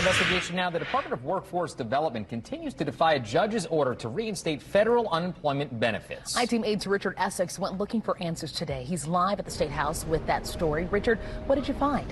investigation now. The Department of Workforce Development continues to defy a judge's order to reinstate federal unemployment benefits. I-Team 8's Richard Essex went looking for answers today. He's live at the State House with that story. Richard, what did you find?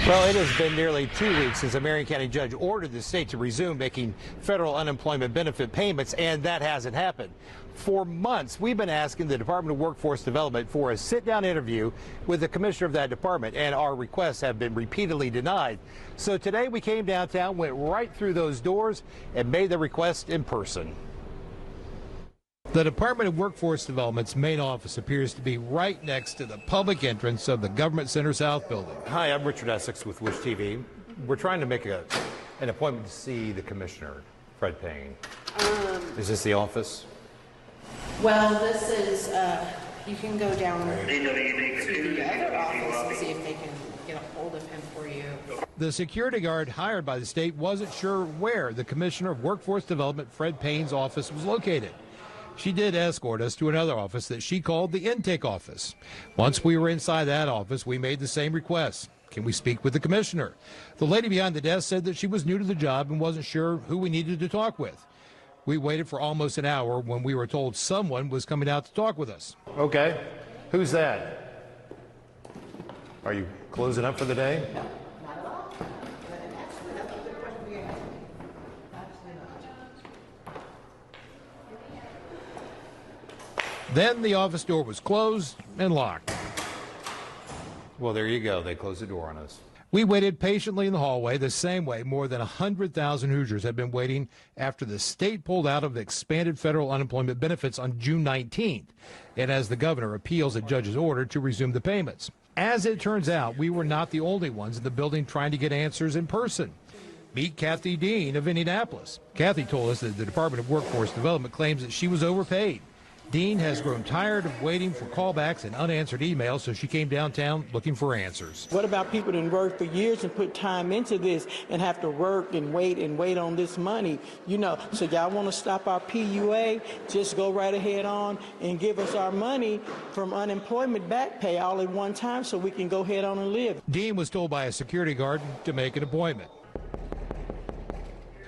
Well, it has been nearly 2 weeks since a Marion County judge ordered the state to resume making federal unemployment benefit payments, and that hasn't happened. For months, we've been asking the Department of Workforce Development for a sit-down interview with the commissioner of that department, and our requests have been repeatedly denied. So today we came downtown, went right through those doors, and made the request in person. The Department of Workforce Development's main office appears to be right next to the public entrance of the Government Center South building. Hi, I'm Richard Essex with Wish TV. We're trying to make an appointment to see the commissioner, Fred Payne. Is this the office? Well, this is, you can go down to the other office and see if they can get a hold of him for you. The security guard hired by the state wasn't sure where the Commissioner of Workforce Development, Fred Payne's office was located. She did escort us to another office that she called the intake office. Once we were inside that office, we made the same request. Can we speak with the commissioner? The lady behind the desk said that she was new to the job and wasn't sure who we needed to talk with. We waited for almost an hour when we were told someone was coming out to talk with us. Okay, who's that? Are you closing up for the day? No, not at all. And actually, that's a good question we have. Absolutely not. Then the office door was closed and locked. Well, there you go. They closed the door on us. We waited patiently in the hallway, the same way more than 100,000 Hoosiers have been waiting after the state pulled out of expanded federal unemployment benefits on June 19th, and as the governor appeals a judge's order to resume the payments. As it turns out, we were not the only ones in the building trying to get answers in person. Meet Kathy Dean of Indianapolis. Kathy told us that the Department of Workforce Development claims that she was overpaid. Dean has grown tired of waiting for callbacks and unanswered emails, so she came downtown looking for answers. What about people that work for years and put time into this and have to work and wait on this money? You know, so y'all want to stop our PUA? Just go right ahead on and give us our money from unemployment back pay all at one time so we can go ahead on and live. Dean was told by a security guard to make an appointment.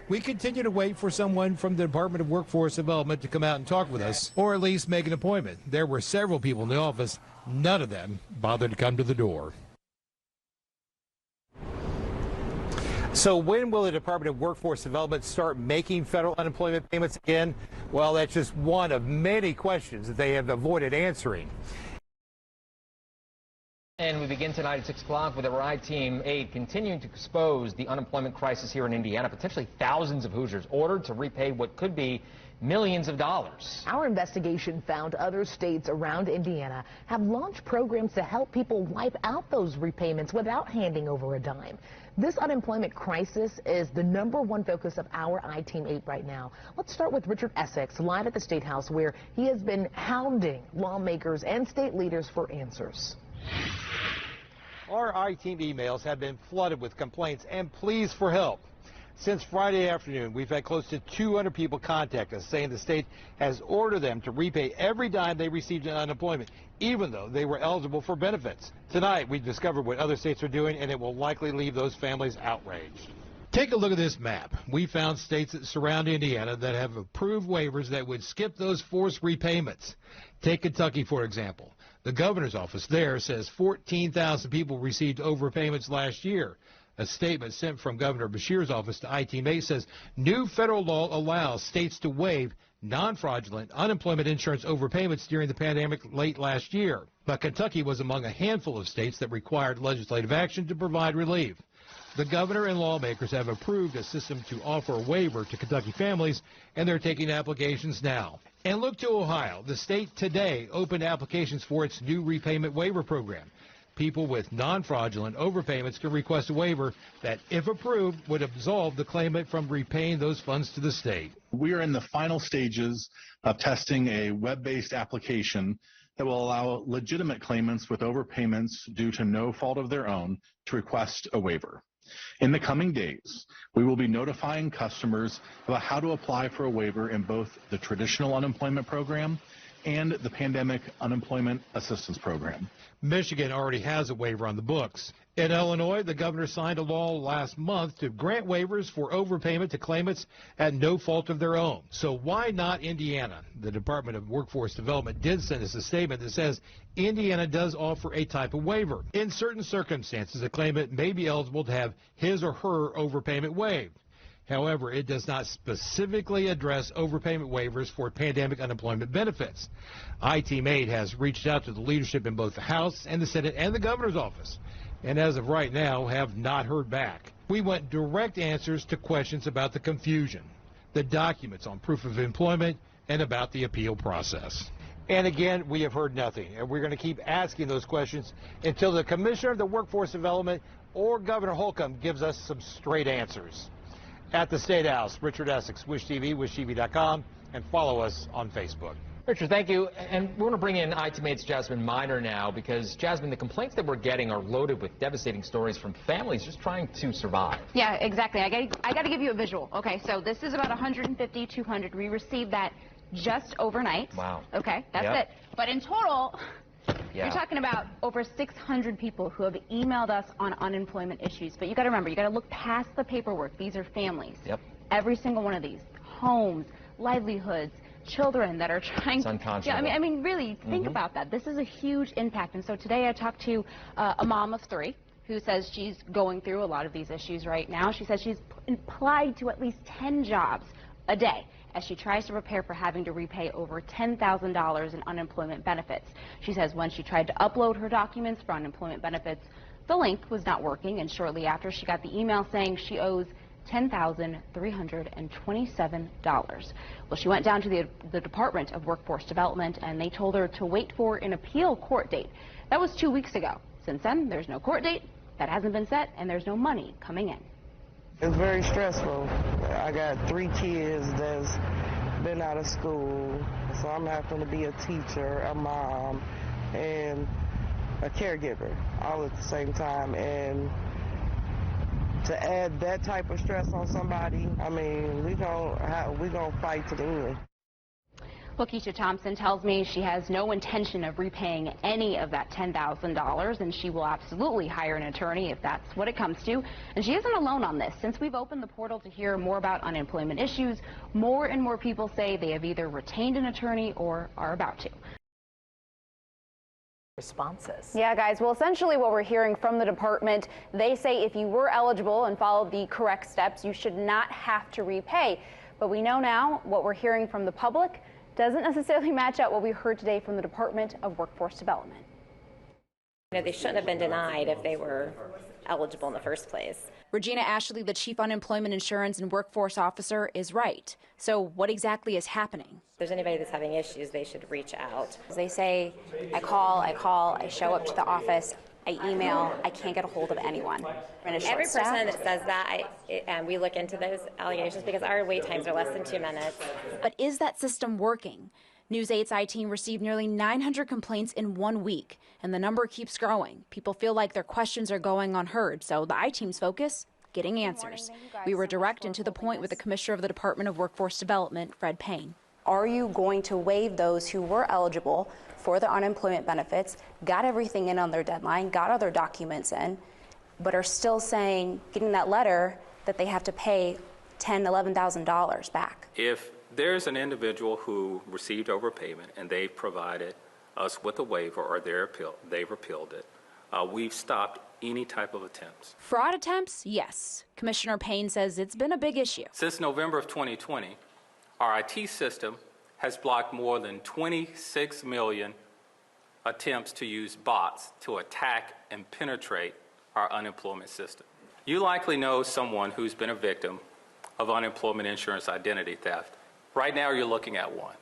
We continue to wait for someone from the Department of Workforce Development to come out and talk with us, or at least make an appointment. There were several people in the office. None of them bothered to come to the door. So when will the Department of Workforce Development start making federal unemployment payments again? Well, that's just one of many questions that they have avoided answering. And we begin tonight at 6 o'clock with our I-Team 8 continuing to expose the unemployment crisis here in Indiana. Potentially thousands of Hoosiers ordered to repay what could be millions of dollars. Our investigation found other states around Indiana have launched programs to help people wipe out those repayments without handing over a dime. This unemployment crisis is the #1 focus of our I-Team 8 right now. Let's start with Richard Essex, live at the State House, where he has been hounding lawmakers and state leaders for answers. Our I-Team emails have been flooded with complaints and pleas for help. Since Friday afternoon, we've had close to 200 people contact us saying the state has ordered them to repay every dime they received in unemployment, even though they were eligible for benefits. Tonight, we discovered what other states are doing, and it will likely leave those families outraged. Take a look at this map. We found states that surround Indiana that have approved waivers that would skip those forced repayments. Take Kentucky, for example. The governor's office there says 14,000 people received overpayments last year. A statement sent from Governor Beshear's office to I-Team 8 says new federal law allows states to waive non-fraudulent unemployment insurance overpayments during the pandemic late last year. But Kentucky was among a handful of states that required legislative action to provide relief. The governor and lawmakers have approved a system to offer a waiver to Kentucky families, and they're taking applications now. And look to Ohio. The state today opened applications for its new repayment waiver program. People with non-fraudulent overpayments can request a waiver that, if approved, would absolve the claimant from repaying those funds to the state. We are in the final stages of testing a web-based application that will allow legitimate claimants with overpayments due to no fault of their own to request a waiver. In the coming days, we will be notifying customers about how to apply for a waiver in both the traditional unemployment program and the Pandemic Unemployment Assistance Program. Michigan already has a waiver on the books. In Illinois, the governor signed a law last month to grant waivers for overpayment to claimants at no fault of their own. So why not Indiana? The Department of Workforce Development did send us a statement that says Indiana does offer a type of waiver. In certain circumstances, a claimant may be eligible to have his or her overpayment waived. However, it does not specifically address overpayment waivers for pandemic unemployment benefits. I-Team 8 has reached out to the leadership in both the House and the Senate and the governor's office, and as of right now have not heard back. We want direct answers to questions about the confusion, the documents on proof of employment, and about the appeal process. And again, we have heard nothing, and we're going to keep asking those questions until the Commissioner of the Workforce Development or Governor Holcomb gives us some straight answers. At the State House, Richard Essex, Wish TV, wishtv.com, and follow us on Facebook. Richard, thank you. And we're going to bring in I-Teammate's Jasmine Miner now because, Jasmine, the complaints that we're getting are loaded with devastating stories from families just trying to survive. Yeah, exactly. I got to give you a visual. Okay, so this is about 150, 200. We received that just overnight. Wow. Okay, that's it. But in total, you're talking about over 600 people who have emailed us on unemployment issues. But you got to remember, you got to look past the paperwork. These are families. Yep. Every single one of these, homes, livelihoods, children that are trying. It's unconscionable. Yeah, I mean, really think about that. This is a huge impact. And so today I talked to a mom of 3 who says she's going through a lot of these issues right now. She says she's applied to at least 10 jobs a day as she tries to prepare for having to repay over $10,000 in unemployment benefits. She says when she tried to upload her documents for unemployment benefits, the link was not working, and shortly after she got the email saying she owes $10,327. Well, she went down to the Department of Workforce Development, and they told her to wait for an appeal court date. That was 2 weeks ago. Since then, there's no court date, that hasn't been set, and there's no money coming in. It's very stressful. I got 3 kids that's been out of school, so I'm having to be a teacher, a mom, and a caregiver all at the same time. And to add that type of stress on somebody, I mean, we gonna fight to the end. Well, Keisha Thompson tells me she has no intention of repaying any of that $10,000, and she will absolutely hire an attorney if that's what it comes to. And she isn't alone on this. Since we've opened the portal to hear more about unemployment issues, more and more people say they have either retained an attorney or are about to. Responses. Yeah, guys. Well, essentially what we're hearing from the department, they say if you were eligible and followed the correct steps, you should not have to repay. But we know now what we're hearing from the public doesn't necessarily match up what we heard today from the Department of Workforce Development. You know, they shouldn't have been denied if they were eligible in the first place. Regina Ashley, the Chief Unemployment Insurance and Workforce Officer, is right. So what exactly is happening? If there's anybody that's having issues, they should reach out. They say, I call, I show up to the office, I email, I can't get a hold of anyone. Every person that says that, we look into those allegations because our wait times are less than 2 minutes. But is that system working? News 8's I-Team received nearly 900 complaints in 1 week, and the number keeps growing. People feel like their questions are going unheard, so the I-Team's focus, getting answers. We were direct and to the point with the Commissioner of the Department of Workforce Development, Fred Payne. Are you going to waive those who were eligible for the unemployment benefits, got everything in on their deadline, got other documents in, but are still saying, getting that letter, that they have to pay $10,000, $11,000 back? If there's an individual who received overpayment and they've provided us with a waiver or they've appealed it, we've stopped any type of attempts. Fraud attempts? Yes. Commissioner Payne says it's been a big issue. Since November of 2020, our IT system has blocked more than 26 million attempts to use bots to attack and penetrate our unemployment system. You likely know someone who's been a victim of unemployment insurance identity theft. Right now, you're looking at one.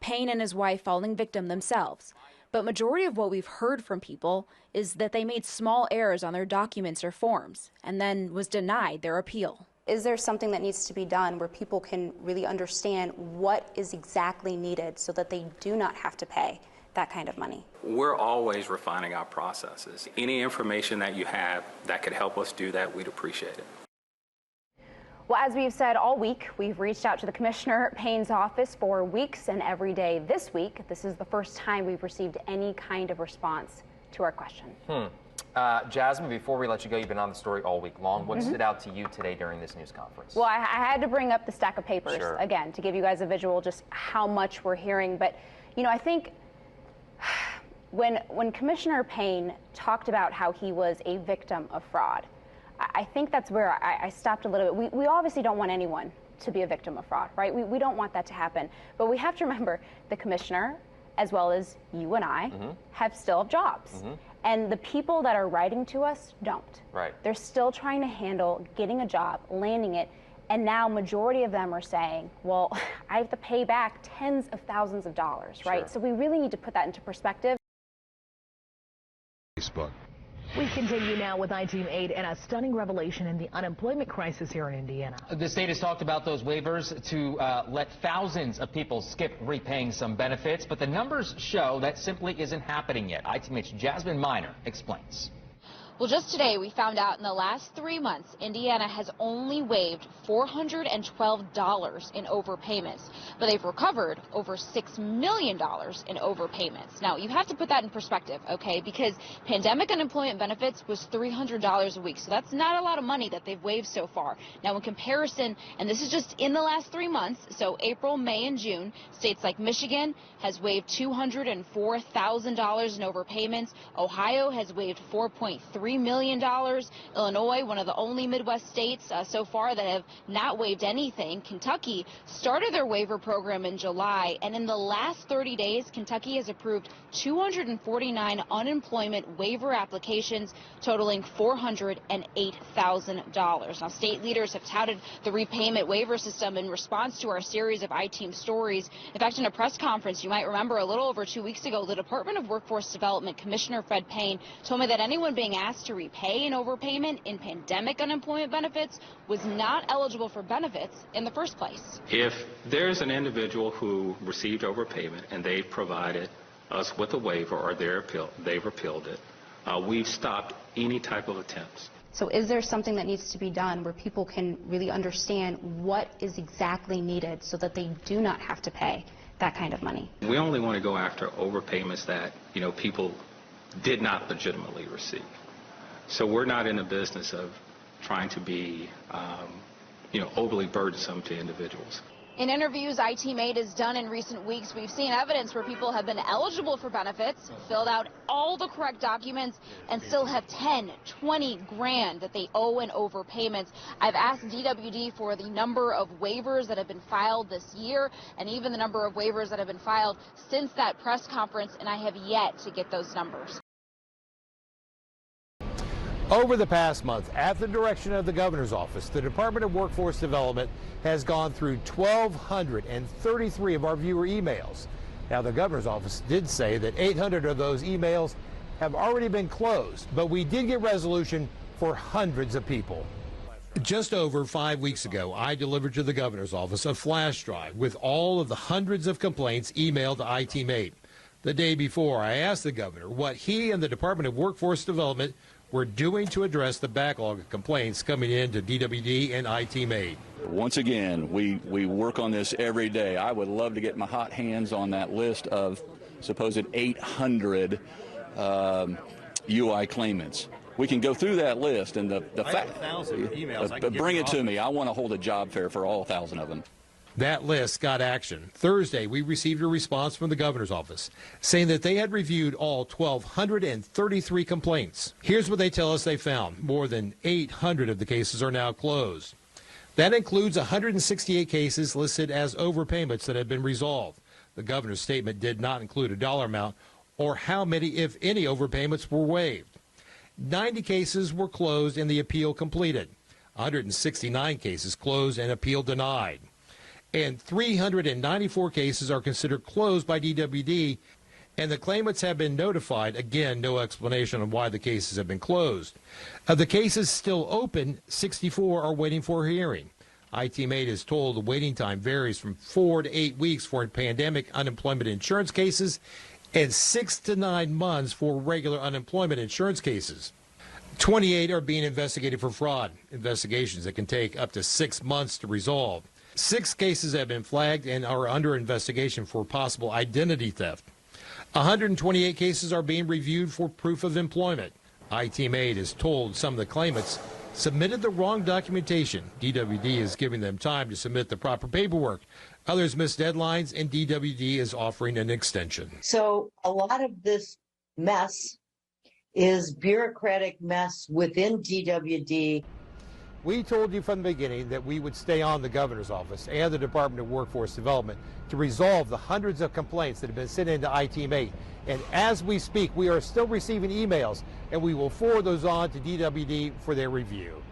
Payne and his wife falling victim themselves. But majority of what we've heard from people is that they made small errors on their documents or forms and then was denied their appeal. Is there something that needs to be done where people can really understand what is exactly needed so that they do not have to pay that kind of money? We're always refining our processes. Any information that you have that could help us do that, we'd appreciate it. Well, as we've said all week, we've reached out to the Commissioner Payne's office for weeks and every day this week. This is the first time we've received any kind of response to our question. Jasmine, before we let you go, you've been on the story all week long. What stood out to you today during this news conference? Well, I had to bring up the stack of papers again to give you guys a visual just how much we're hearing. But, you know, I think when Commissioner Payne talked about how he was a victim of fraud, I think that's where I stopped a little bit. We obviously don't want anyone to be a victim of fraud, right? We don't want that to happen. But we have to remember the commissioner, as well as you and I, still have jobs. And the people that are writing to us don't. Right. They're still trying to handle getting a job, landing it, and now majority of them are saying, well, I have to pay back tens of thousands of dollars, right? So we really need to put that into perspective. Facebook. We continue now with I-Team 8 and a stunning revelation in the unemployment crisis here in Indiana. The state has talked about those waivers to let thousands of people skip repaying some benefits, but the numbers show that simply isn't happening yet. I-Team 8's Jasmine Miner explains. Well, just today we found out in the last 3 months, Indiana has only waived $412 in overpayments, but they've recovered over $6 million in overpayments. Now, you have to put that in perspective, okay, because pandemic unemployment benefits was $300 a week, so that's not a lot of money that they've waived so far. Now, in comparison, and this is just in the last 3 months, so April, May, and June, states like Michigan has waived $204,000 in overpayments. Ohio has waived $4.3 million. Illinois, one of the only Midwest states so far that have not waived anything. Kentucky started their waiver program in July, and in the last 30 days, Kentucky has approved 249 unemployment waiver applications totaling $408,000. Now, state leaders have touted the repayment waiver system in response to our series of I-Team stories. In fact, in a press conference, you might remember a little over 2 weeks ago, the Department of Workforce Development Commissioner Fred Payne told me that anyone being asked to repay an overpayment in pandemic unemployment benefits was not eligible for benefits in the first place. If there's an individual who received overpayment and they provided us with a waiver or they've appealed it, we've stopped any type of attempts. So is there something that needs to be done where people can really understand what is exactly needed so that they do not have to pay that kind of money? We only want to go after overpayments that, you know, people did not legitimately receive. So we're not in the business of trying to be, overly burdensome to individuals. In interviews I-Team 8 has done in recent weeks, we've seen evidence where people have been eligible for benefits, filled out all the correct documents, and still have 10, 20 grand that they owe in overpayments. I've asked DWD for the number of waivers that have been filed this year, and even the number of waivers that have been filed since that press conference, and I have yet to get those numbers. Over the past month, at the direction of the governor's office, the Department of Workforce Development has gone through 1,233 of our viewer emails. Now, the governor's office did say that 800 of those emails have already been closed, but we did get resolution for hundreds of people. Just over 5 weeks ago, I delivered to the governor's office a flash drive with all of the hundreds of complaints emailed to I-Team 8. The day before, I asked the governor what he and the Department of Workforce Development were doing to address the backlog of complaints coming in to DWD and I-Team 8. Once again, we work on this every day. I would love to get my hot hands on that list of supposed 800 UI claimants. We can go through that list, and the fact, 1,000 emails. Bring it to me. I want to hold a job fair for all 1,000 of them. That list got action. Thursday, we received a response from the governor's office saying that they had reviewed all 1,233 complaints. Here's what they tell us they found. More than 800 of the cases are now closed. That includes 168 cases listed as overpayments that have been resolved. The governor's statement did not include a dollar amount or how many, if any, overpayments were waived. 90 cases were closed and the appeal completed. 169 cases closed and appeal denied. And 394 cases are considered closed by DWD, and the claimants have been notified. Again, no explanation on why the cases have been closed. Of the cases still open, 64 are waiting for a hearing. I-Team 8 is told the waiting time varies from 4 to 8 weeks for pandemic unemployment insurance cases and 6 to 9 months for regular unemployment insurance cases. 28 are being investigated for fraud, investigations that can take up to 6 months to resolve. 6 cases have been flagged and are under investigation for possible identity theft. 128 cases are being reviewed for proof of employment. I-Team Aid has told some of the claimants submitted the wrong documentation. DWD is giving them time to submit the proper paperwork. Others missed deadlines, and DWD is offering an extension. So a lot of this mess is bureaucratic mess within DWD. We told you from the beginning that we would stay on the governor's office and the Department of Workforce Development to resolve the hundreds of complaints that have been sent into I-Team 8. And as we speak, we are still receiving emails, and we will forward those on to DWD for their review.